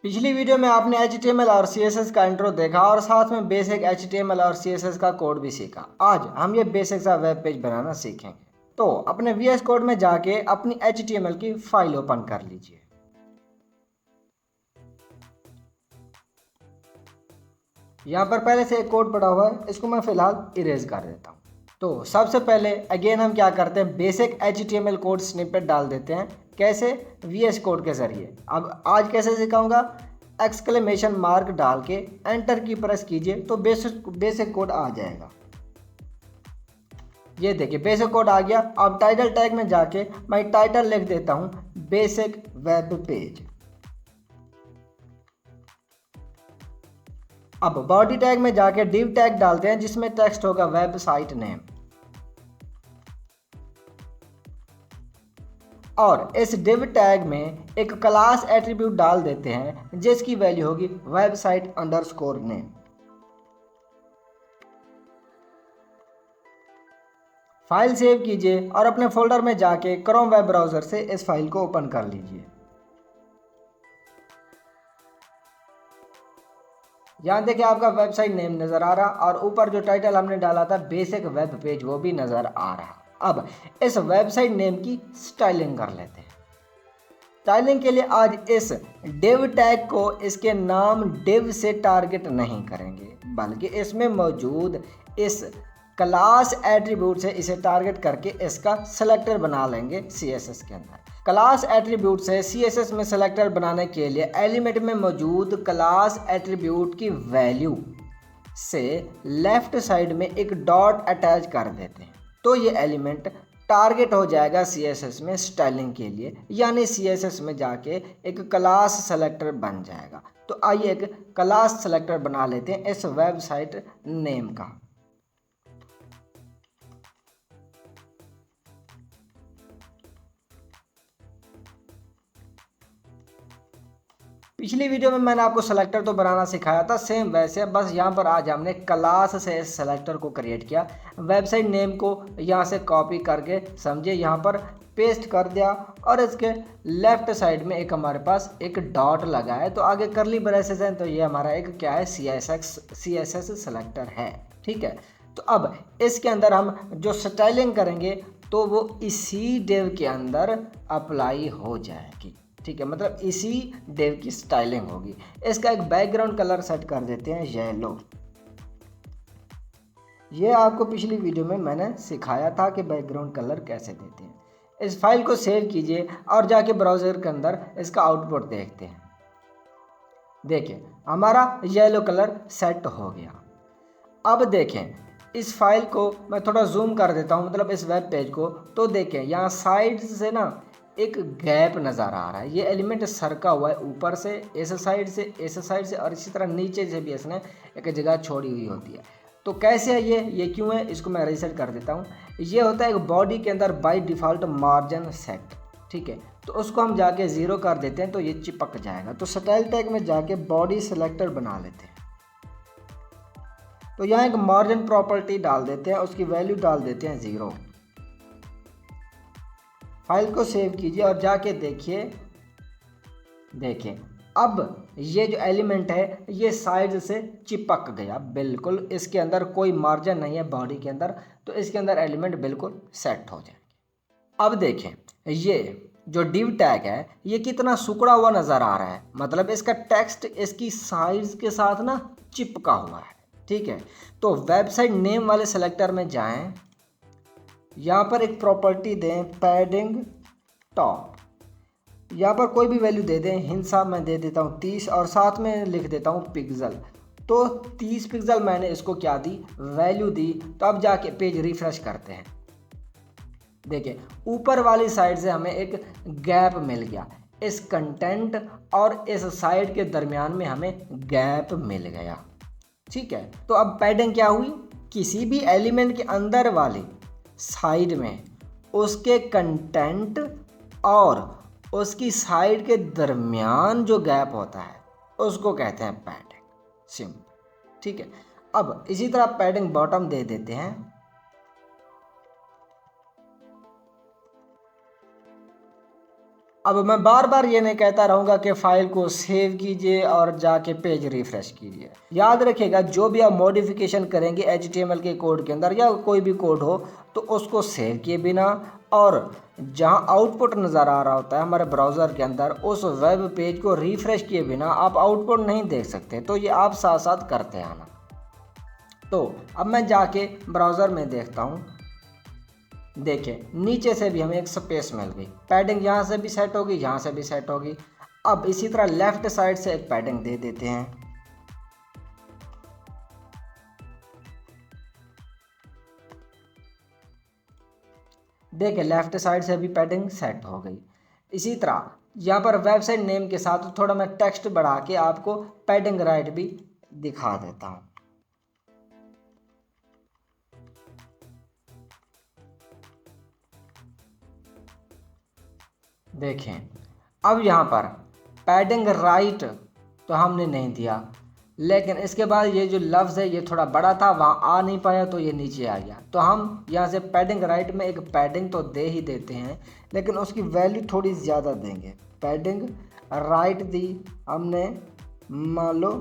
पिछली वीडियो में आपने HTML और CSS का इंट्रो देखा और साथ में बेसिक HTML और CSS का कोड भी सीखा। आज हम ये बेसिक सा वेब पेज बनाना सीखेंगे। तो अपने VS कोड में जाके अपनी HTML की फाइल ओपन कर लीजिए। यहाँ पर पहले से एक कोड पड़ा हुआ है, इसको मैं फिलहाल इरेज कर देता हूँ। तो सबसे पहले अगेन हम क्या करते हैं, बेसिक HTML कोड स्निपेट डाल देते हैं। कैसे? VS कोड के जरिए। अब आज कैसे सिखाऊंगा, एक्सक्लेमेशन मार्क डाल के एंटर की प्रेस कीजिए तो बेसिक कोड आ जाएगा। ये देखिए बेसिक कोड आ गया। अब टाइटल टैग में जाके मैं टाइटल लिख देता हूँ बेसिक वेब पेज। अब बॉडी टैग में जाके डिव टैग डालते हैं जिसमें टेक्स्ट होगा वेबसाइट नेम, और इस डिव टैग में एक क्लास एट्रीब्यूट डाल देते हैं जिसकी वैल्यू होगी website underscore name. File save कीजिए और अपने फोल्डर में जाके क्रोम वेब ब्राउजर से इस फाइल को ओपन कर लीजिए। यहाँ देखिए आपका वेबसाइट नेम नज़र आ रहा और ऊपर जो टाइटल हमने डाला था बेसिक वेब पेज वो भी नज़र आ रहा। अब इस वेबसाइट नेम की स्टाइलिंग कर लेते हैं। स्टाइलिंग के लिए आज इस डिव टैग को इसके नाम डिव से टारगेट नहीं करेंगे, बल्कि इसमें मौजूद इस क्लास एट्रीब्यूट से इसे टारगेट करके इसका सेलेक्टर बना लेंगे CSS के अंदर। क्लास एट्रीब्यूट से CSS में सेलेक्टर बनाने के लिए एलिमेंट में मौजूद क्लास एट्रीब्यूट की वैल्यू से लेफ्ट साइड में एक डॉट अटैच कर देते हैं तो ये एलिमेंट टारगेट हो जाएगा CSS में स्टाइलिंग के लिए, यानी CSS में जाके एक क्लास सेलेक्टर बन जाएगा। तो आइए एक क्लास सेलेक्टर बना लेते हैं इस वेबसाइट नेम का। पिछली वीडियो में मैंने आपको सेलेक्टर तो बनाना सिखाया था सेम वैसे, बस यहाँ पर आज हमने क्लास से इस सेलेक्टर को क्रिएट किया। वेबसाइट नेम को यहाँ से कॉपी करके समझिए यहाँ पर पेस्ट कर दिया और इसके लेफ्ट साइड में एक हमारे पास एक डॉट लगा है तो आगे करली ब्रेसेस हैं, तो ये हमारा एक क्या है CSS सेलेक्टर है। ठीक है, तो अब इसके अंदर हम जो स्टाइलिंग करेंगे तो वो इसी डिव के अंदर अप्लाई हो जाएगी। ठीक है, मतलब इसी डिव की स्टाइलिंग होगी। इसका एक बैकग्राउंड कलर सेट कर देते हैं येलो। ये आपको पिछली वीडियो में मैंने सिखाया था कि बैकग्राउंड कलर कैसे देते हैं। इस फाइल को सेव कीजिए और जाके ब्राउज़र के अंदर इसका आउटपुट देखते हैं। देखिए हमारा येलो कलर सेट हो गया। अब देखें इस फाइल को मैं थोड़ा जूम कर देता हूँ, मतलब इस वेब पेज को, तो देखें यहाँ साइड से ना एक गैप नज़र आ रहा है। ये एलिमेंट सरका हुआ है ऊपर से इस साइड से इस साइड से और इसी तरह नीचे से भी इसने एक जगह छोड़ी हुई होती है। तो कैसे है ये क्यों है, इसको मैं रीसेट कर देता हूँ। ये होता है एक बॉडी के अंदर बाय डिफ़ॉल्ट मार्जिन सेट। ठीक है, तो उसको हम जाके 0 कर देते हैं तो ये चिपक जाएगा। तो स्टाइल टैग में जाके बॉडी सेलेक्टर बना लेते हैं। तो यहाँ एक मार्जिन प्रॉपर्टी डाल देते हैं, उसकी वैल्यू डाल देते हैं 0। फाइल को सेव कीजिए और जाके देखिए, देखें अब ये जो एलिमेंट है ये साइड से चिपक गया बिल्कुल। इसके अंदर कोई मार्जिन नहीं है बॉडी के अंदर, तो इसके अंदर एलिमेंट बिल्कुल सेट हो जाएंगे। अब देखें ये जो डिव टैग है ये कितना सिकुड़ा हुआ नज़र आ रहा है, मतलब इसका टेक्स्ट इसकी साइज के साथ ना चिपका हुआ है। ठीक है, तो वेबसाइट नेम वाले सेलेक्टर में जाएं, यहाँ पर एक प्रॉपर्टी दें पैडिंग टॉप, यहाँ पर कोई भी वैल्यू दे दें। हिंसा मैं दे देता हूँ 30 और साथ में लिख देता हूँ पिक्सल। तो 30 पिक्सल मैंने इसको क्या दी, वैल्यू दी। तो अब जाके पेज रिफ्रेश करते हैं। देखिए ऊपर वाली साइड से हमें एक गैप मिल गया, इस कंटेंट और इस साइड के दरमियान में हमें गैप मिल गया। ठीक है, तो अब पैडिंग क्या हुई, किसी भी एलिमेंट के अंदर वाली साइड में उसके कंटेंट और उसकी साइड के दरमियान जो गैप होता है उसको कहते हैं पैडिंग, सिंपल। ठीक है, अब इसी तरह पैडिंग बॉटम दे देते हैं। अब मैं बार बार ये नहीं कहता रहूँगा कि फ़ाइल को सेव कीजिए और जाके पेज रिफ़्रेश कीजिए। याद रखिएगा, जो भी आप मॉडिफिकेशन करेंगे HTML के कोड के अंदर या कोई भी कोड हो, तो उसको सेव किए बिना और जहाँ आउटपुट नज़र आ रहा होता है हमारे ब्राउज़र के अंदर, उस वेब पेज को रिफ़्रेश किए बिना आप आउटपुट नहीं देख सकते। तो ये आप साथ साथ करते आना। तो अब मैं जाके ब्राउज़र में देखता हूँ। देखिए, नीचे से भी हमें एक स्पेस मिल गई, पैडिंग यहाँ से भी सेट होगी, यहाँ से भी सेट होगी। अब इसी तरह लेफ्ट साइड से एक पैडिंग दे देते हैं। देखिए, लेफ्ट साइड से भी पैडिंग सेट हो गई। इसी तरह यहाँ पर वेबसाइट नेम के साथ थोड़ा मैं टेक्स्ट बढ़ा के आपको पैडिंग राइट भी दिखा देता हूँ। देखें, अब यहाँ पर पैडिंग राइट तो हमने नहीं दिया, लेकिन इसके बाद ये जो लफ्ज़ है ये थोड़ा बड़ा था, वहाँ आ नहीं पाया तो ये नीचे आ गया। तो हम यहाँ से पैडिंग राइट में एक पैडिंग तो दे ही देते हैं, लेकिन उसकी वैल्यू थोड़ी ज़्यादा देंगे। पैडिंग राइट दी हमने, मान लो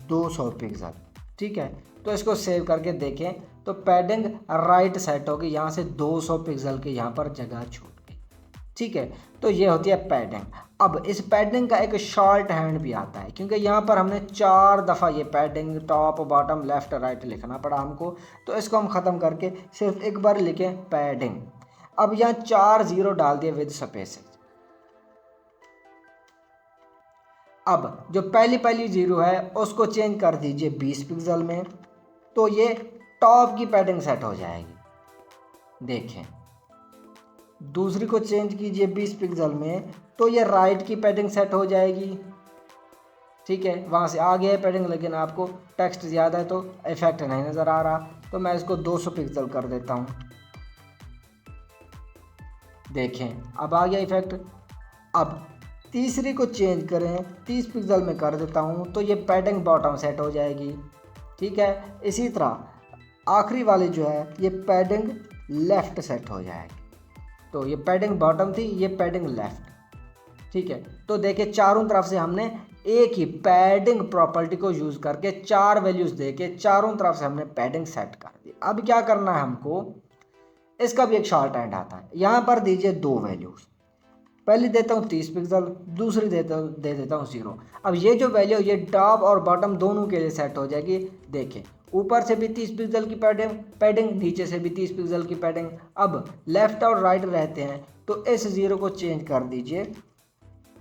200 पिक्सल, ठीक है। तो इसको सेव करके देखें तो पैडिंग राइट सेट होगी, यहाँ से 200 पिक्सल की यहाँ पर जगह छूट गई, ठीक है। तो ये होती है पैडिंग। अब इस पैडिंग का एक शॉर्ट हैंड भी आता है, क्योंकि यहाँ पर हमने 4 दफ़ा ये padding top bottom left right लिखना पड़ा हमको। तो इसको हम ख़त्म करके सिर्फ एक बार लिखें पैडिंग। अब यहाँ 4 0 डाल दिए विद स्पेसेस। अब जो पहली 0 है उसको चेंज कर दीजिए 20 पिक्सल में, तो ये टॉप की पैडिंग सेट हो जाएगी। देखें, दूसरी को चेंज कीजिए 20 पिक्सल में, तो ये राइट की पैडिंग सेट हो जाएगी, ठीक है। वहाँ से आ गया है पैडिंग, लेकिन आपको टेक्स्ट ज़्यादा है तो इफेक्ट नहीं नज़र आ रहा, तो मैं इसको 200 पिक्सल कर देता हूँ। देखें, अब आ गया इफेक्ट। अब तीसरी को चेंज करें, 30 पिक्सल में कर देता हूँ, तो ये पैडिंग बॉटम सेट हो जाएगी, ठीक है। इसी तरह आखिरी वाली जो है ये पैडिंग लेफ़्ट सेट हो जाएगी। तो ये पैडिंग बॉटम थी, ये पैडिंग लेफ़्ट, ठीक है। तो देखिए, चारों तरफ से हमने एक ही पैडिंग प्रॉपर्टी को यूज़ करके 4 वैल्यूज़ देके चारों तरफ से हमने पैडिंग सेट कर दी। अब क्या करना है हमको, इसका भी एक शॉर्ट हैंड आता है। यहाँ पर दीजिए 2 वैल्यूज़, पहली देता हूँ 30 पिक्सल, दूसरी दे देता हूँ 0। अब ये जो वैल्यू ये टॉप और बॉटम दोनों के लिए सेट हो जाएगी। देखिए, ऊपर से भी 30 पिक्सल की पैडिंग, नीचे से भी 30 पिक्सल की पैडिंग। अब लेफ़्ट और राइट रहते हैं, तो इस 0 को चेंज कर दीजिए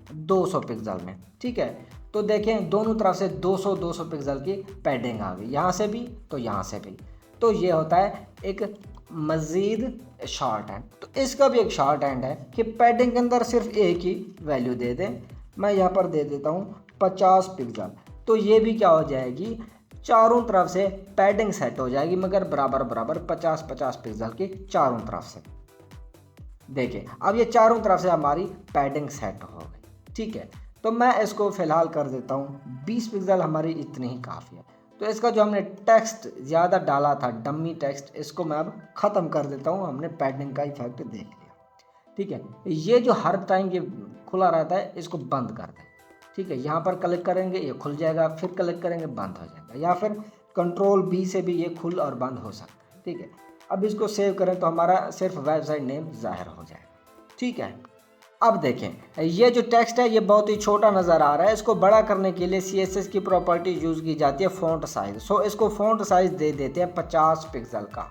200 पिक्सल में, ठीक है। तो देखें, दोनों तरफ से 200 पिक्सल की पैडिंग आ गई, यहाँ से भी तो यहाँ से भी। तो ये होता है एक मज़ीद शॉर्ट हैंड। तो इसका भी एक शॉर्ट हैंड है कि पैडिंग के अंदर सिर्फ एक ही वैल्यू दे दें। मैं यहाँ पर दे देता हूँ 50 पिक्सल, तो ये भी क्या हो जाएगी, चारों तरफ से पैडिंग सेट हो जाएगी, मगर बराबर बराबर 50-50 पिक्सल की चारों तरफ से। देखिए, अब ये चारों तरफ से हमारी पैडिंग सेट हो गई, ठीक है। तो मैं इसको फ़िलहाल कर देता हूँ 20 पिक्सल, हमारी इतनी ही काफ़ी है। तो इसका जो हमने टेक्स्ट ज़्यादा डाला था, डमी टेक्स्ट, इसको मैं अब ख़त्म कर देता हूँ। हमने पैडिंग का इफेक्ट देख लिया, ठीक है। ये जो हर टाइम ये खुला रहता है, इसको बंद कर दें, ठीक है। यहाँ पर क्लिक करेंगे ये खुल जाएगा, फिर क्लिक करेंगे बंद हो जाएगा, या फिर कंट्रोल B से भी ये खुल और बंद हो सकता है, ठीक है। अब इसको सेव करें तो हमारा सिर्फ वेबसाइट नेम ज़ाहिर हो जाएगा, ठीक है। अब देखें, ये जो टेक्स्ट है ये बहुत ही छोटा नज़र आ रहा है। इसको बड़ा करने के लिए CSS की प्रॉपर्टी यूज़ की जाती है फ़ॉन्ट साइज़। सो इसको फ़ॉन्ट साइज़ दे देते हैं 50 पिक्सल का।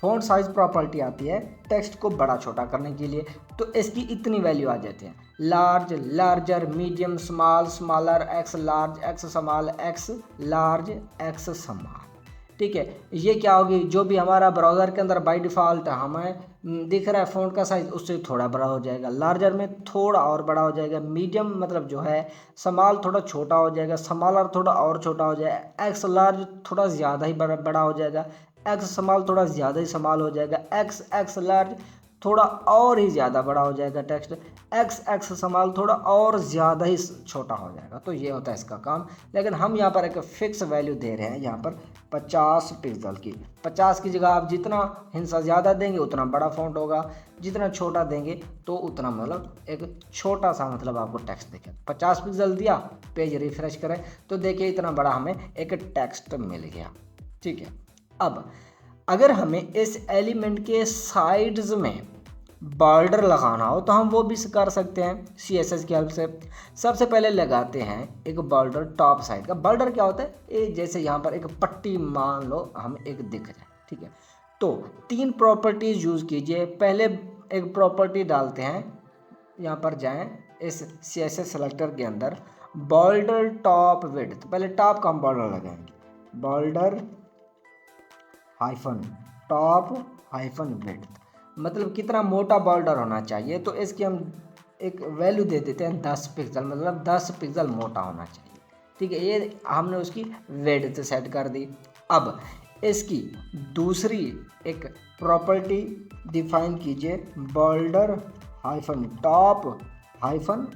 फ़ॉन्ट साइज़ प्रॉपर्टी आती है टेक्स्ट को बड़ा छोटा करने के लिए, तो इसकी इतनी वैल्यू आ जाती है, large, larger, medium, small, smaller, x large, x small, x large, x small, ठीक है। ये क्या होगी, जो भी हमारा ब्राउज़र के अंदर बाय डिफ़ॉल्ट हमें दिख रहा है फ़ॉन्ट का साइज़, उससे थोड़ा बड़ा हो जाएगा, लार्जर में थोड़ा और बड़ा हो जाएगा, मीडियम मतलब जो है, स्मॉल थोड़ा छोटा हो जाएगा, स्मॉलर थोड़ा और छोटा हो जाएगा, एक्स लार्ज थोड़ा ज़्यादा ही बड़ा हो जाएगा, एक्स स्मॉल थोड़ा ज़्यादा ही स्मॉल हो जाएगा, एक्स लार्ज थोड़ा और ही ज़्यादा बड़ा हो जाएगा टेक्स्ट, एक्स संभाल थोड़ा और ज़्यादा ही छोटा हो जाएगा। तो ये होता है इसका काम। लेकिन हम यहाँ पर एक फिक्स वैल्यू दे रहे हैं यहाँ पर 50 पिक्सल की। 50 की जगह आप जितना हिंसा ज़्यादा देंगे उतना बड़ा फॉन्ट होगा, जितना छोटा देंगे तो उतना मतलब एक छोटा सा मतलब आपको टेक्स्ट दिखे। 50 पिक्सल दिया, पेज रिफ्रेश करें तो देखिए इतना बड़ा हमें एक टेक्स्ट मिल गया। ठीक है, अब अगर हमें इस एलिमेंट के साइड्स में बॉर्डर लगाना हो तो हम वो भी कर सकते हैं CSS की हेल्प से। सबसे पहले लगाते हैं एक बॉर्डर टॉप साइड का। बॉर्डर क्या होता है, ये जैसे यहाँ पर एक पट्टी मान लो हम एक दिख जाए। ठीक है, तो 3 प्रॉपर्टीज यूज़ कीजिए। पहले एक प्रॉपर्टी डालते हैं, यहाँ पर जाएं इस CSS सेलेक्टर के अंदर, बॉर्डर टॉप विड्थ। पहले टॉप का हम बॉर्डर लगाएंगे, border hyphen top hyphen width, मतलब कितना मोटा बॉर्डर होना चाहिए। तो इसकी हम एक वैल्यू दे देते हैं 10 पिक्सल, मतलब 10 पिक्सल मोटा होना चाहिए। ठीक है, ये हमने उसकी विड्थ सेट कर दी। अब इसकी दूसरी एक प्रॉपर्टी डिफाइन कीजिए, border hyphen top hyphen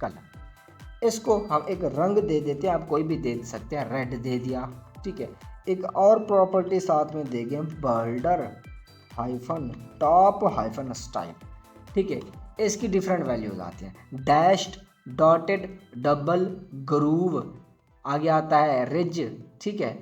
colour. इसको हम एक रंग दे देते हैं, आप कोई भी दे सकते हैं, रेड दे दिया। ठीक है, एक और प्रॉपर्टी साथ में देंगे, border hyphen top hyphen style. ठीक है, इसकी डिफरेंट वैल्यूज आती हैं, डैश्ड, डॉटेड, डबल, ग्रूव, आगे आता है रिज। ठीक है,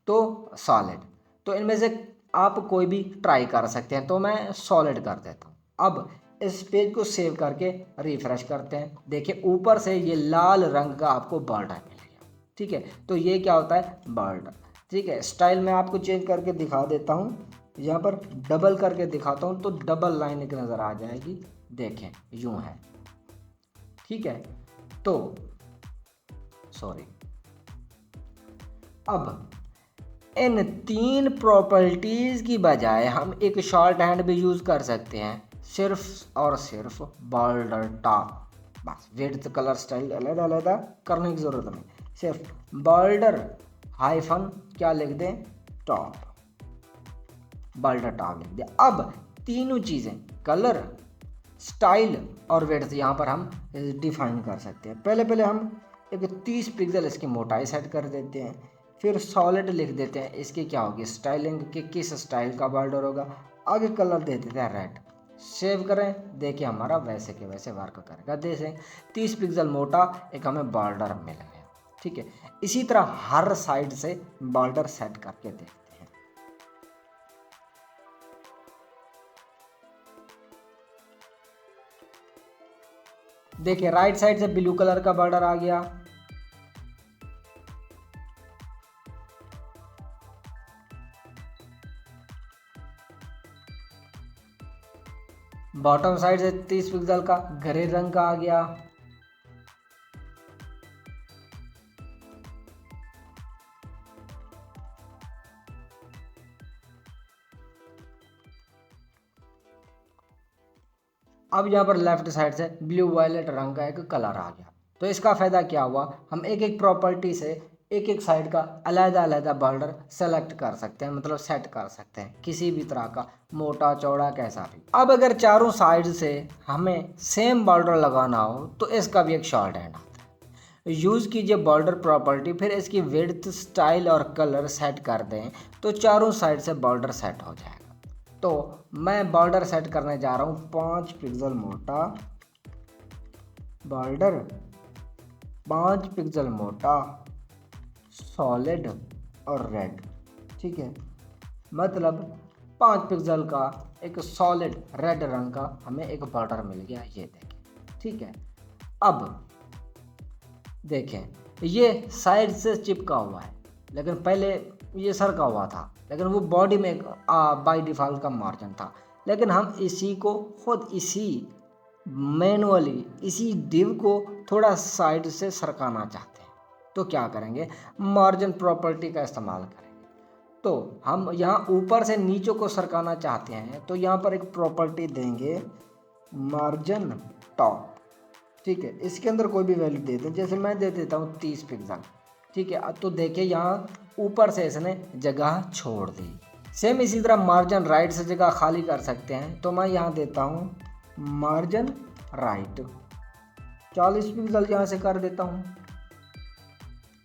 तो सॉलिड। तो इनमें से आप कोई भी ट्राई कर सकते हैं, तो मैं सॉलिड कर देता हूँ। अब इस पेज को सेव करके रिफ्रेश करते हैं, देखिए ऊपर से ये लाल रंग का आपको बॉर्डर मिलेगा। ठीक है, तो ये क्या होता है, बॉर्डर। ठीक है, स्टाइल मैं आपको चेंज करके दिखा देता हूँ, यहाँ पर डबल करके दिखाता हूँ तो डबल लाइन एक नज़र आ जाएगी, देखें यूँ है। ठीक है, तो सॉरी, अब इन 3 प्रॉपर्टीज़ की बजाय हम एक शॉर्ट हैंड भी यूज़ कर सकते हैं, सिर्फ और सिर्फ बॉर्डर टॉप। बस विड्थ कलर स्टाइल अलग अलग करने की ज़रूरत नहीं, सिर्फ बॉर्डर हाइफन क्या लिख दें, टॉप, बॉर्डर टॉप लिख दें। अब तीनों चीज़ें कलर, स्टाइल और विड्थ यहाँ पर हम डिफाइन कर सकते हैं। पहले हम एक 30 पिक्सल इसकी मोटाई सेट कर देते हैं, फिर सॉलिड लिख देते हैं, इसकी क्या होगी स्टाइलिंग के किस स्टाइल का बॉर्डर होगा, आगे कलर दे देते हैं रेड। सेव करें, देखिए हमारा वैसे के वैसे वर्क करेगा। देखें 30 पिक्सल मोटा एक हमें बॉर्डर मिल गया। ठीक है, इसी तरह हर साइड से बॉर्डर सेट करके देखते हैं। देखिए राइट साइड से ब्लू कलर का बॉर्डर आ गया, बॉटम साइड से 30 पिक्सल का ग्रे रंग का आ गया, अब यहाँ पर लेफ्ट साइड से ब्लू वायलेट रंग का एक कलर आ गया। तो इसका फ़ायदा क्या हुआ, हम एक एक प्रॉपर्टी से एक एक साइड का अलग-अलग बॉर्डर सेलेक्ट कर सकते हैं, मतलब सेट कर सकते हैं किसी भी तरह का, मोटा चौड़ा कैसा भी। अब अगर चारों साइड से हमें सेम बॉर्डर लगाना हो तो इसका भी एक शॉर्ट हैंड आता है। यूज़ कीजिए बॉर्डर प्रॉपर्टी, फिर इसकी विड्थ, स्टाइल और कलर सेट कर दें तो चारों साइड से बॉर्डर सेट हो जाएगा। तो मैं बॉर्डर सेट करने जा रहा हूँ 5 पिक्सल मोटा बॉर्डर, 5 पिक्सल मोटा, सॉलिड और रेड। ठीक है, मतलब 5 पिक्सल का एक सॉलिड रेड रंग का हमें एक बॉर्डर मिल गया, ये देखें। ठीक है, अब देखें ये साइड से चिपका हुआ है, लेकिन पहले ये सरका हुआ था, लेकिन वो बॉडी में बाय डिफ़ॉल्ट का मार्जिन था। लेकिन हम इसी को खुद इसी मैनुअली इसी डिव को थोड़ा साइड से सरकाना चाहते हैं, तो क्या करेंगे, मार्जिन प्रॉपर्टी का इस्तेमाल करेंगे। तो हम यहाँ ऊपर से नीचे को सरकाना चाहते हैं, तो यहाँ पर एक प्रॉपर्टी देंगे मार्जिन टॉप। ठीक है, इसके अंदर कोई भी वैल्यू दे दें, जैसे मैं दे देता हूँ 30 पिक्सल। ठीक है, तो देखिए यहाँ ऊपर से इसने जगह छोड़ दी, सेम इसी तरह मार्जिन राइट से जगह खाली कर सकते हैं, तो मैं यहाँ देता हूँ मार्जिन राइट 40 पिक्सल यहाँ से कर देता हूँ।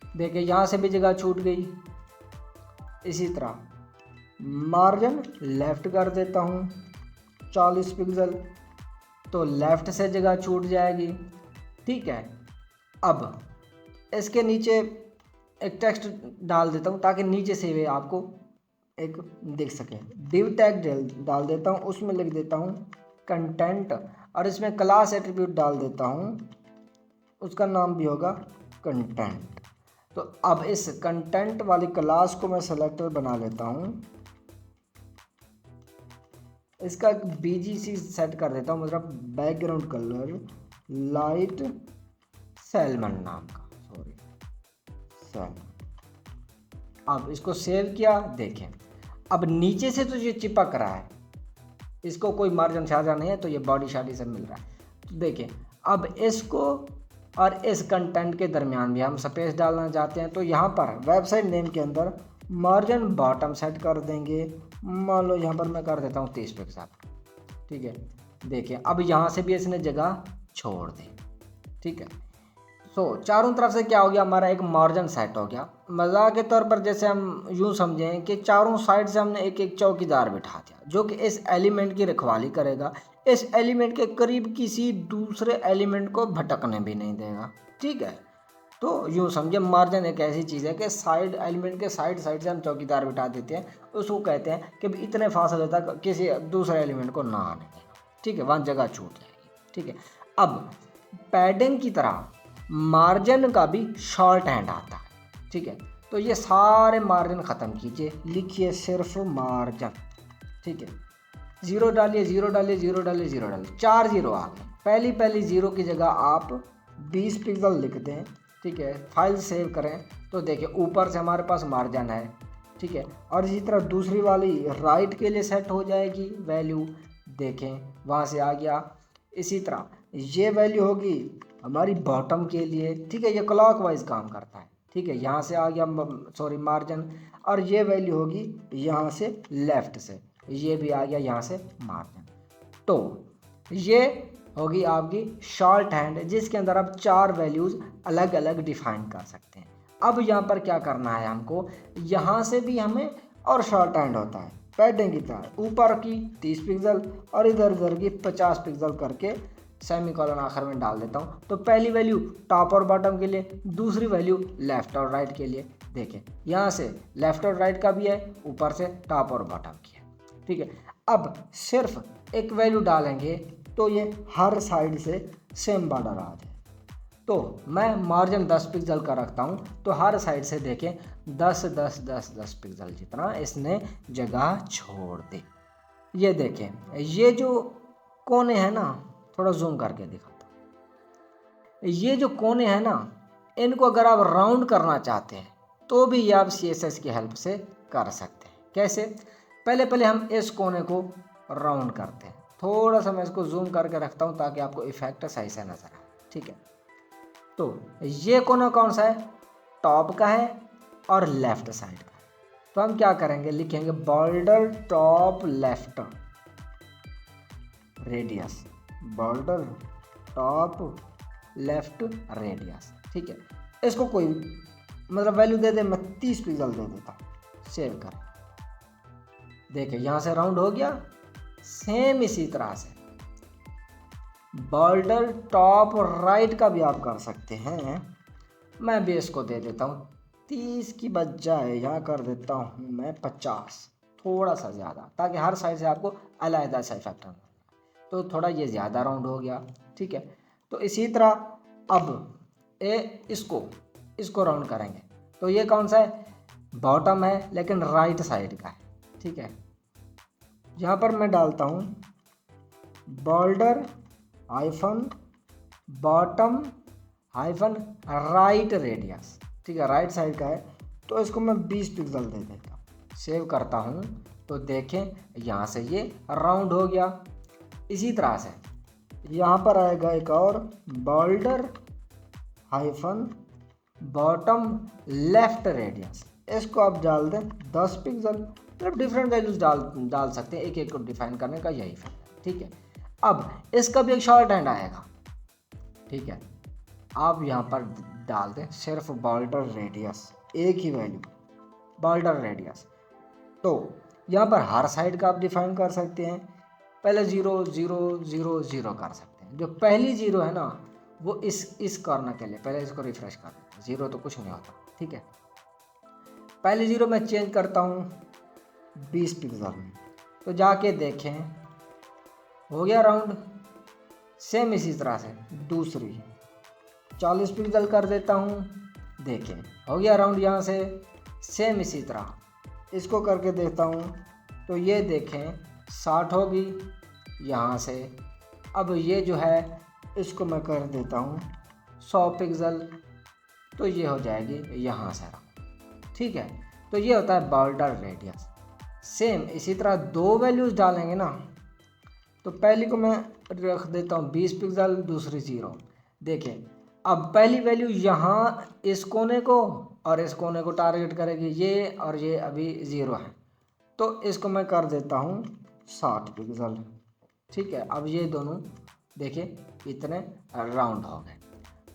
देखिए यहाँ से भी जगह छूट गई। इसी तरह मार्जिन लेफ़्ट कर देता हूँ 40 पिक्सल, तो लेफ़्ट से जगह छूट जाएगी। ठीक है, अब इसके नीचे एक टेक्स्ट डाल देता हूँ ताकि नीचे से वे आपको एक देख सके। डिव टैग डाल देता हूँ, उसमें लिख देता हूँ कंटेंट, और इसमें क्लास एट्रीब्यूट डाल देता हूँ, उसका नाम भी होगा कंटेंट। तो अब इस कंटेंट वाली क्लास को मैं सेलेक्टर बना लेता हूँ, इसका एक BGC सेट कर देता हूँ, मतलब बैकग्राउंड कलर लाइट सैल्मन नाम का, सॉरी सैल्मन। अब इसको सेव किया। देखें अब नीचे से तो ये चिपक रहा है, इसको कोई मार्जिन शार्जा नहीं है, तो ये बॉडी शाडी से मिल रहा है। तो देखें अब इसको और इस कंटेंट के दरमियान भी हम स्पेस डालना चाहते हैं, तो यहाँ पर वेबसाइट नेम के अंदर मार्जिन बॉटम सेट कर देंगे। मान लो यहाँ पर मैं कर देता हूँ 30 पिक्सल। ठीक है, देखिए अब यहाँ से भी इसने जगह छोड़ दी। ठीक है, सो चारों तरफ से क्या हो गया, हमारा एक मार्जिन सेट हो गया। मजाक के तौर पर जैसे हम यूँ समझें कि चारों साइड से हमने एक एक चौकीदार बिठा दिया जो कि इस एलिमेंट की रखवाली करेगा, इस एलिमेंट के करीब किसी दूसरे एलिमेंट को भटकने भी नहीं देगा। ठीक है, तो यूँ समझे मार्जिन एक ऐसी चीज़ है कि साइड एलिमेंट के साइड साइड से हम चौकीदार बिठा देते हैं, उसको कहते हैं कि इतने फासले तक किसी दूसरे एलिमेंट को ना आने देगा। ठीक है, वहाँ जगह छूट जाएगी। ठीक है, अब पैडिंग की तरह मार्जिन का भी शॉर्ट हैंड आता है। ठीक है, तो ये सारे मार्जिन ख़त्म कीजिए, लिखिए सिर्फ मार्जिन। ठीक है, 0 डालिए, 0 डालिए, 0 डालिए, 0 डालिए, 4 0 आ गए। पहली 0 की जगह आप 20 पिक्सल लिख दें। ठीक है, फाइल सेव करें तो देखिए ऊपर से हमारे पास मार्जिन है। ठीक है, और इसी तरह दूसरी वाली राइट के लिए सेट हो जाएगी वैल्यू, देखें वहाँ से आ गया। इसी तरह ये वैल्यू होगी हमारी बॉटम के लिए। ठीक है, ये क्लॉकवाइज काम करता है। ठीक है, यहाँ से आ गया सॉरी मार्जिन, और ये वैल्यू होगी यहाँ से लेफ़्ट से, ये भी आ गया यहाँ से मार्जिन। तो ये होगी आपकी शॉर्ट हैंड जिसके अंदर आप 4 वैल्यूज़ अलग अलग डिफाइन कर सकते हैं। अब यहाँ पर क्या करना है हमको, यहाँ से भी हमें और शॉर्ट हैंड होता है पैडिंग की तरह, ऊपर की 30 पिक्सल और इधर उधर की 50 पिक्सल करके सेमीकोलन आखिर में डाल देता हूँ। तो पहली वैल्यू टॉप और बॉटम के लिए, दूसरी वैल्यू लेफ़्ट और राइट के लिए। देखें यहाँ से लेफ़्ट और राइट का भी है, ऊपर से टॉप और बॉटम की है। ठीक है, अब सिर्फ एक वैल्यू डालेंगे तो ये हर साइड से सेम बॉर्डर आ जाए। तो मैं मार्जिन 10 पिक्सल का रखता हूँ, तो हर साइड से देखें 10 10 10 10 पिक्सल जितना इसने जगह छोड़ दी। ये देखें ये जो कोने हैं ना, थोड़ा जूम करके दिखाता हूँ, ये जो कोने हैं ना, इनको अगर आप राउंड करना चाहते हैं तो भी ये आप CSS की हेल्प से कर सकते हैं। कैसे, पहले हम इस कोने को राउंड करते हैं। थोड़ा सा मैं इसको जूम करके रखता हूँ ताकि आपको इफेक्ट सही से नजर आए। ठीक है, तो ये कोना कौन सा है, टॉप का है और लेफ्ट साइड का है। तो हम क्या करेंगे, लिखेंगे border top left radius, border top left radius. ठीक है, इसको कोई मतलब वैल्यू दे दे, मैं 30 पिक्सल दे देता हूँ, सेव कर। देखिए यहाँ से राउंड हो गया। सेम इसी तरह से बॉर्डर टॉप राइट का भी आप कर सकते हैं। मैं भी इसको दे देता हूँ 30 की बजाय यहाँ कर देता हूँ मैं 50, थोड़ा सा ज़्यादा, ताकि हर साइड से आपको अलग सा इफेक्ट हो। तो थोड़ा ये ज़्यादा राउंड हो गया। ठीक है, तो इसी तरह अब इसको राउंड करेंगे। तो ये कौन सा है, बॉटम है लेकिन राइट साइड का है। ठीक है, यहाँ पर मैं डालता हूँ border hyphen bottom hyphen right radius. ठीक है, राइट साइड का है, तो इसको मैं 20 पिक्सल दे देता हूँ, सेव करता हूँ। तो देखें यहाँ से ये राउंड हो गया। इसी तरह से यहाँ पर आएगा एक और border hyphen bottom left radius, इसको आप डाल दें 10 पिक्सल, मतलब डिफरेंट वैल्यूज डाल सकते हैं, एक एक को डिफाइन करने का यही फायदा है। ठीक है, अब इसका भी एक शॉर्ट हैंड आएगा। ठीक है, आप यहाँ पर डाल दें सिर्फ बॉर्डर रेडियस, एक ही वैल्यू बॉर्डर रेडियस। तो यहाँ पर हर साइड का आप डिफाइन कर सकते हैं। पहले 0 0 0 0 कर सकते हैं। जो पहली 0 है ना वो इस कॉर्नर के लिए, पहले इसको रिफ्रेश कर देते हैं। 0 तो कुछ नहीं होता। ठीक है, पहली 0 मैं चेंज करता हूँ 20 पिक्सल में, तो जाके देखें हो गया राउंड। सेम इसी तरह से दूसरी 40 पिक्सल कर देता हूँ, देखें हो गया राउंड। यहाँ से सेम इसी तरह इसको करके देखता हूँ, तो ये देखें 60 होगी यहाँ से। अब ये जो है इसको मैं कर देता हूँ 100 पिक्सल, तो ये हो जाएगी यहाँ से राउंड। ठीक है, तो ये होता है बॉर्डर रेडियस। सेम इसी तरह दो वैल्यूज़ डालेंगे ना, तो पहली को मैं रख देता हूँ 20 पिक्सल, दूसरी 0। देखें अब पहली वैल्यू यहाँ इस कोने को और इस कोने को टारगेट करेगी, ये और ये अभी 0 है, तो इसको मैं कर देता हूँ 60 पिक्सल। ठीक है, अब ये दोनों देखिए इतने राउंड हो गए।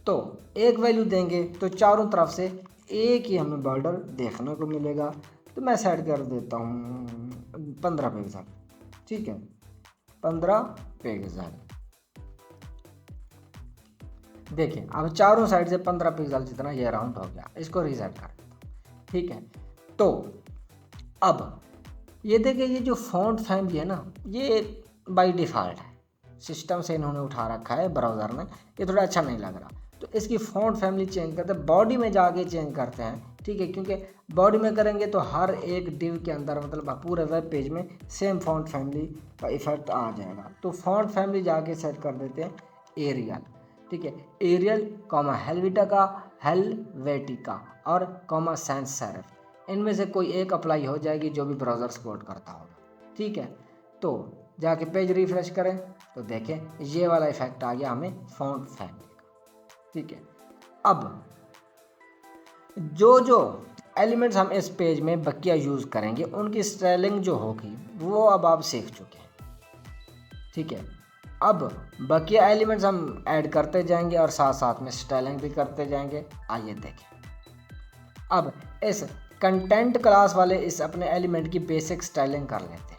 तो एक वैल्यू देंगे तो चारों तरफ से एक ही हमें बॉर्डर देखने को मिलेगा। तो मैं सेट कर देता हूँ 15 पिक्सल। ठीक है, 15 पिक्सल। देखिए अब चारों साइड से 15 पिक्सल जितना ये राउंड हो गया। इसको रीसेट कर देता हूँ। ठीक है, तो अब ये देखिए ये जो फॉन्ट फैमिली है ना, ये बाय डिफ़ॉल्ट है, सिस्टम से इन्होंने उठा रखा है ब्राउज़र में, ये थोड़ा अच्छा नहीं लग रहा। तो इसकी फॉन्ट फैमिली चेंज करते हैं, बॉडी में जाके चेंज करते हैं। ठीक है, क्योंकि बॉडी में करेंगे तो हर एक डिव के अंदर मतलब पूरे वेब पेज में सेम फॉन्ट फैमिली का इफेक्ट आ जाएगा। तो फॉन्ट फैमिली जाके सेट कर देते हैं एरियल। ठीक है, एरियल कॉमा हेल्वेटिका, हेल्वेटिका और कॉमा सैंस सेरिफ, इनमें से कोई एक अप्लाई हो जाएगी जो भी ब्राउज़र सपोर्ट करता होगा। ठीक है, तो जाके पेज रिफ्रेश करें तो देखें ये वाला इफेक्ट आ गया हमें फॉन्ट फैमिली का। ठीक है, अब जो एलिमेंट्स हम इस पेज में बकिया यूज़ करेंगे उनकी स्टाइलिंग जो होगी वो अब आप सीख चुके हैं। ठीक है, अब बकिया एलिमेंट्स हम ऐड करते जाएंगे और साथ साथ में स्टाइलिंग भी करते जाएंगे। आइए देखें, अब इस कंटेंट क्लास वाले इस अपने एलिमेंट की बेसिक स्टाइलिंग कर लेते हैं।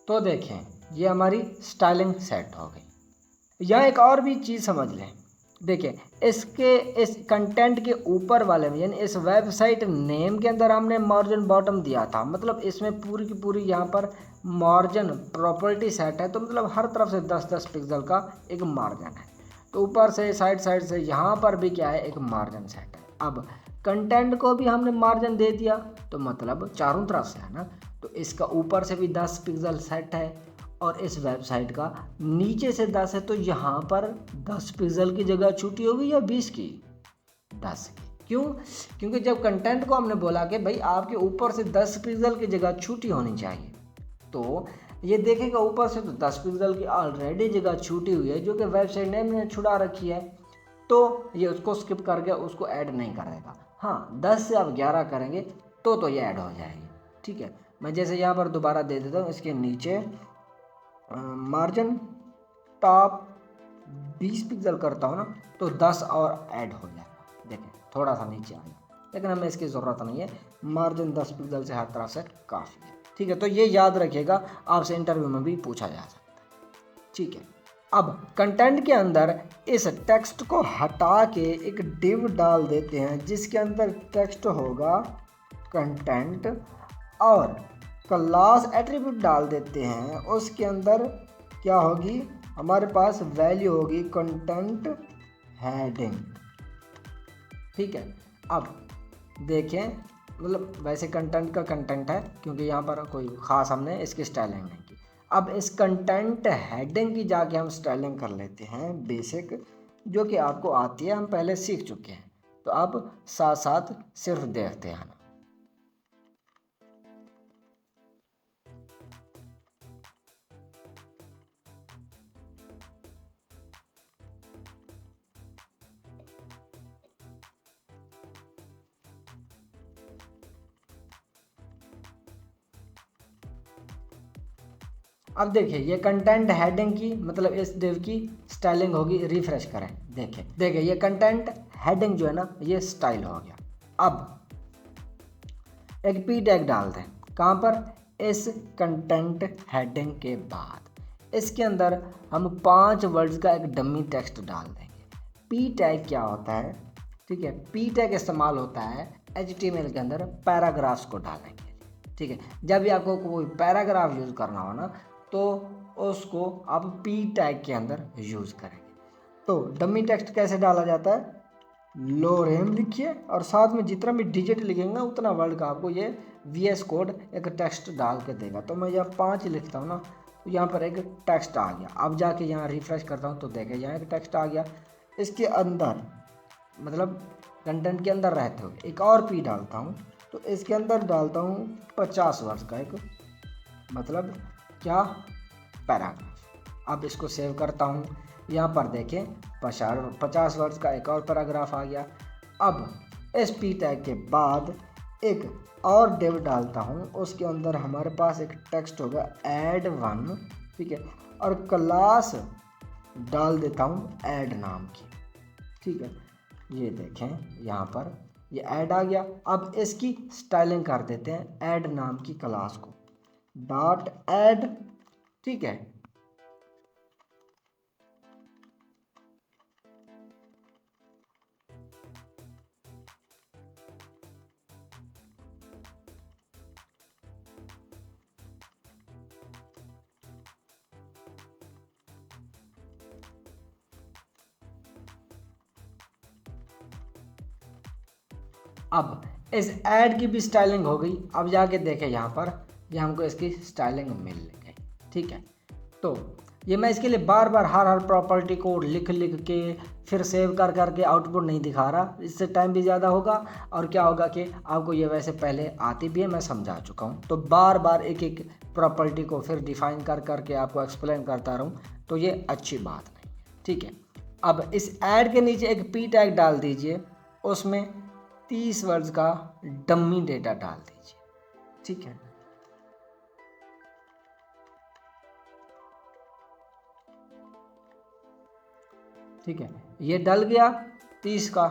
तो देखें ये हमारी स्टाइलिंग सेट हो गई। यहाँ एक और भी चीज़ समझ लें, देखिए इसके इस कंटेंट के ऊपर वाले में यानी इस वेबसाइट नेम के अंदर हमने मार्जिन बॉटम दिया था, मतलब इसमें पूरी की पूरी यहाँ पर मार्जिन प्रॉपर्टी सेट है। तो मतलब हर तरफ से 10-10 पिक्सल का एक मार्जिन है। तो ऊपर से साइड से यहाँ पर भी क्या है, एक मार्जिन सेट है। अब कंटेंट को भी हमने मार्जिन दे दिया तो मतलब चारों तरफ से है ना, तो इसका ऊपर से भी 10 पिक्सल सेट है और इस वेबसाइट का नीचे से 10 है। तो यहाँ पर 10 पिक्सल की जगह छूटी होगी या 20 की, 10 की। क्यों? क्योंकि जब कंटेंट को हमने बोला कि भाई आपके ऊपर से 10 पिक्सल की जगह छूटी होनी चाहिए, तो ये देखेगा ऊपर से तो 10 पिक्सल की ऑलरेडी जगह छूटी हुई है जो कि वेबसाइट नेम ने छुड़ा रखी है, तो ये उसको स्किप करके उसको ऐड नहीं करेगा। हाँ 10 से आप 11 करेंगे तो ये ऐड हो जाएगी। ठीक है, मैं जैसे यहाँ पर दोबारा दे देता हूँ, इसके नीचे मार्जिन टॉप 20 पिक्सल करता हूँ ना, तो 10 और ऐड हो जाएगा। देखें थोड़ा सा नीचे आया, लेकिन हमें इसकी ज़रूरत नहीं है। मार्जिन 10 पिक्सल से हर तरफ से काफ़ी है। ठीक है, तो ये याद रखिएगा, आपसे इंटरव्यू में भी पूछा जा सकता है। ठीक है, अब कंटेंट के अंदर इस टेक्स्ट को हटा के एक डिव डाल देते हैं जिसके अंदर टेक्स्ट होगा कंटेंट और क्लास एट्रीब्यूट डाल देते हैं। उसके अंदर क्या होगी, हमारे पास वैल्यू होगी कंटेंट हेडिंग। ठीक है, अब देखें मतलब वैसे कंटेंट का कंटेंट है क्योंकि यहाँ पर कोई ख़ास हमने इसकी स्टाइलिंग नहीं की। अब इस कंटेंट हेडिंग की जाके हम स्टाइलिंग कर लेते हैं बेसिक, जो कि आपको आती है, हम पहले सीख चुके हैं। तो तो अब साथ साथ सिर्फ देखते आना। अब देखिए ये कंटेंट हेडिंग की मतलब इस डिव की स्टाइलिंग होगी। रिफ्रेश करें, देखिए ये कंटेंट हेडिंग जो है ना ये स्टाइल हो गया। अब एक पी टैग डाल दें, कहाँ पर, इस कंटेंट हेडिंग के बाद इसके अंदर हम 5 वर्ड्स का एक डमी टेक्स्ट डाल देंगे। पी टैग क्या होता है, ठीक है, पी टैग इस्तेमाल होता है HTML के अंदर पैराग्राफ्स को डालने के लिए, ठीक है। जब भी आपको कोई पैराग्राफ यूज़ करना हो ना तो उसको आप पी टैग के अंदर यूज़ करेंगे। तो डमी टेक्स्ट कैसे डाला जाता है, लोरेम लिखिए और साथ में जितना भी डिजिट लिखेंगे उतना वर्ड का आपको ये VS कोड एक टेक्स्ट डाल के देगा। तो मैं यहाँ 5 लिखता हूँ ना तो यहाँ पर एक टेक्स्ट आ गया। अब जाके यहाँ रिफ्रेश करता हूँ तो देखें यहाँ एक टेक्स्ट आ गया। इसके अंदर मतलब कंटेंट के अंदर रहते हुए एक और पी डालता हूँ तो इसके अंदर डालता हूँ 50 वर्ड्स का एक मतलब क्या पैराग्राफ। अब इसको सेव करता हूँ, यहाँ पर देखें 50 वर्ड्स का एक और पैराग्राफ आ गया। अब इस पी टैग के बाद एक और डिव डालता हूँ, उसके अंदर हमारे पास एक टेक्स्ट होगा add1, ठीक है, और क्लास डाल देता हूँ ऐड नाम की, ठीक है। ये देखें यहाँ पर ये ऐड आ गया। अब इसकी स्टाइलिंग कर देते हैं ऐड नाम की क्लास को डॉट ऐड, ठीक है। अब इस ऐड की भी स्टाइलिंग हो गई। अब जाके देखें यहाँ पर ये हमको इसकी स्टाइलिंग मिल गई, ठीक है। तो ये मैं इसके लिए बार बार हर प्रॉपर्टी को लिख के फिर सेव करके आउटपुट नहीं दिखा रहा, इससे टाइम भी ज़्यादा होगा और क्या होगा कि आपको ये वैसे पहले आती भी है, मैं समझा चुका हूँ। तो बार बार एक एक प्रॉपर्टी को फिर डिफाइन करके आपको एक्सप्लेन करता रहूँ तो ये अच्छी बात नहीं, ठीक है। अब इस ऐड के नीचे एक पी टैग डाल दीजिए, उसमें 30 वर्ड्स का डम्मी डेटा डाल दीजिए, ठीक है। ठीक है, ये डल गया 30 का।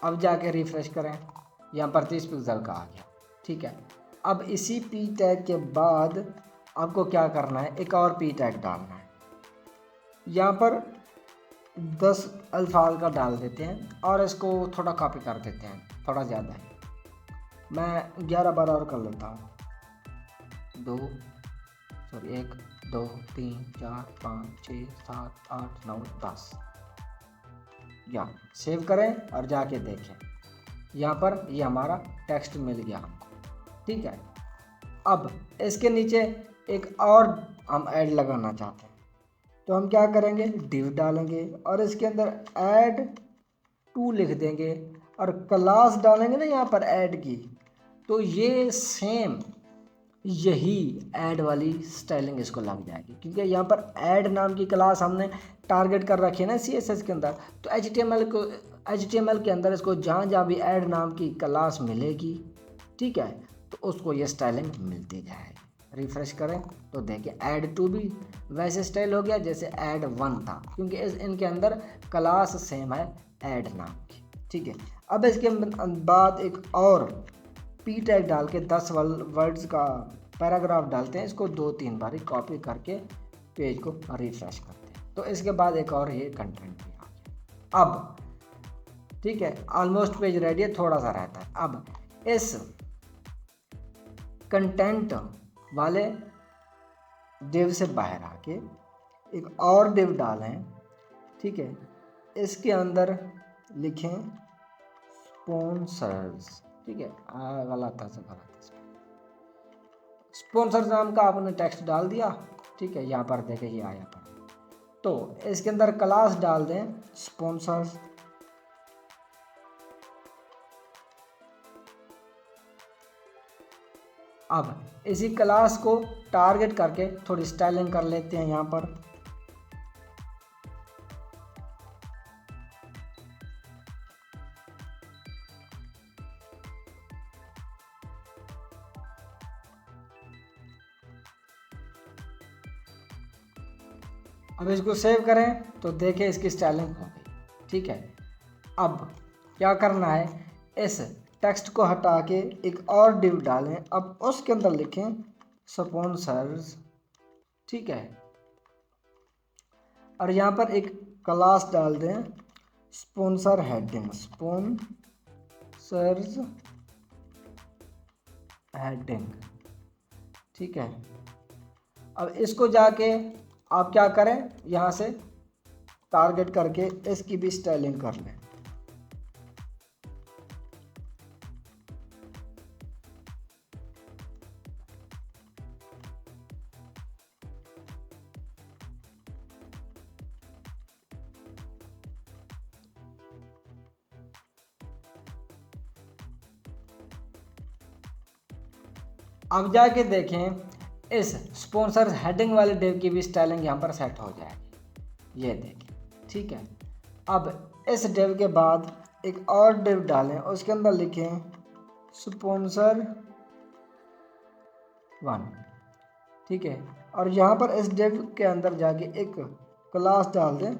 अब जाके रिफ्रेश करें, यहाँ पर 30 पिक्सल का आ गया, ठीक है। अब इसी पी टैग के बाद आपको क्या करना है, एक और पी टैग डालना है। यहाँ पर 10 अल्फाज का डाल देते हैं और इसको थोड़ा कॉपी कर देते हैं, थोड़ा ज़्यादा है, मैं 11-12 और कर लेता हूँ। 1 2 3 4 5 6 7 8 9 10। या सेव करें और जाके देखें, यहाँ पर ये हमारा टेक्स्ट मिल गया हमको, ठीक है। अब इसके नीचे एक और हम ऐड लगाना चाहते हैं तो हम क्या करेंगे, डिव डालेंगे और इसके अंदर add2 लिख देंगे और क्लास डालेंगे ना यहाँ पर ऐड की, तो ये सेम यही ऐड वाली स्टाइलिंग इसको लग जाएगी, क्योंकि यहाँ पर ऐड नाम की क्लास हमने टारगेट कर रखी है ना CSS के अंदर। तो HTML के अंदर इसको जहाँ जहाँ भी ऐड नाम की क्लास मिलेगी, ठीक है, तो उसको ये स्टाइलिंग मिलती जाएगी। रिफ्रेश करें तो देखिए add2 भी वैसे स्टाइल हो गया जैसे add1 था, क्योंकि इनके अंदर क्लास सेम है ऐड नाम की, ठीक है। अब इसके बाद एक और पी टैग डाल के 10 वर्ड्स का पैराग्राफ डालते हैं, इसको 2-3 बार कॉपी करके पेज को रिफ्रेश करते हैं। तो इसके बाद एक और ये कंटेंट भी आ गया। अब ठीक है, ऑलमोस्ट पेज रेडी है, थोड़ा सा रहता है। अब इस कंटेंट वाले डिव से बाहर आके एक और डिव डालें, ठीक है। इसके अंदर लिखें स्पॉन्सर्स, ठीक है, गलत है, स्पॉन्सर्स नाम का आपने टेक्स्ट डाल दिया, ठीक है। यहाँ पर देखें ये आया पर, तो इसके अंदर क्लास डाल दें स्पॉन्सर्स, अब इसी क्लास को टारगेट करके थोड़ी स्टाइलिंग कर लेते हैं यहाँ पर। अब इसको सेव करें तो देखें इसकी स्टाइलिंग हो गई। ठीक है, अब क्या करना है, इस टेक्स्ट को हटा के एक और डिव डालें। अब उसके अंदर लिखें स्पॉन्सर्स। ठीक है, और यहाँ पर एक क्लास डाल दें स्पॉन्सर हेडिंग, स्पॉन्सर्स हेडिंग। ठीक है, अब इसको जाके आप क्या करें, यहाँ से टारगेट करके इसकी भी स्टाइलिंग कर लें। अब जाके देखें इस स्पॉन्सर हेडिंग वाले डिव की भी स्टाइलिंग यहाँ पर सेट हो जाएगी, ये देखें। ठीक है, अब इस डिव के बाद एक और डिव डालें, उसके अंदर लिखें स्पॉन्सर 1। ठीक है, और यहाँ पर इस डिव के अंदर जाके एक क्लास डाल दें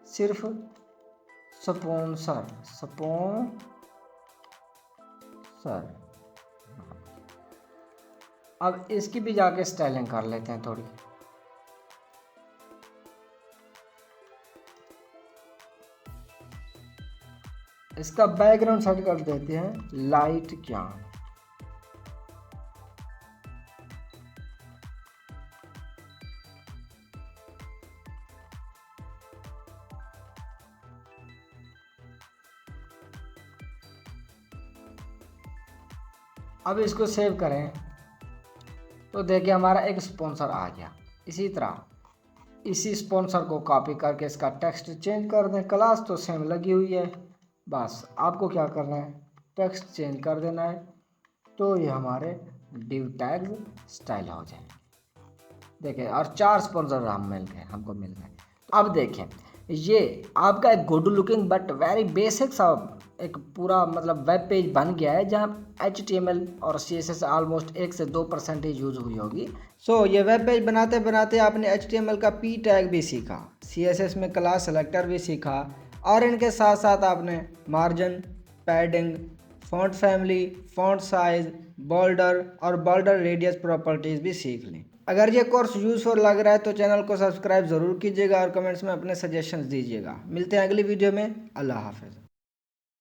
सिर्फ स्पॉन्सर। अब इसकी भी जाके स्टाइलिंग कर लेते हैं थोड़ी। इसका बैकग्राउंड सेट कर देते हैं लाइट क्या। अब इसको सेव करें तो देखिए हमारा एक स्पॉन्सर आ गया। इसी तरह इसी स्पॉन्सर को कॉपी करके इसका टेक्स्ट चेंज कर दें। क्लास तो सेम लगी हुई है, बस आपको क्या करना है, टेक्स्ट चेंज कर देना है, तो ये हमारे डिव टैग स्टाइल हो जाएंगे। देखें, और 4 स्पॉन्सर हमको मिल गए। तो अब देखें, ये आपका एक good looking but very basic सा एक पूरा मतलब वेब पेज बन गया है, जहाँ HTML और CSS ऑलमोस्ट 1 से 2% ही यूज़ हुई होगी। सो ये वेब पेज बनाते बनाते आपने HTML का P टैग भी सीखा, CSS में क्लास सेलेक्टर भी सीखा, और इनके साथ साथ आपने margin, padding, font family, font size, border और बॉर्डर रेडियस प्रॉपर्टीज़ भी सीख ली। अगर ये कोर्स यूज़फुल लग रहा है तो चैनल को सब्सक्राइब ज़रूर कीजिएगा और कमेंट्स में अपने सजेशंस दीजिएगा। मिलते हैं अगली वीडियो में। अल्लाह हाफ़िज़।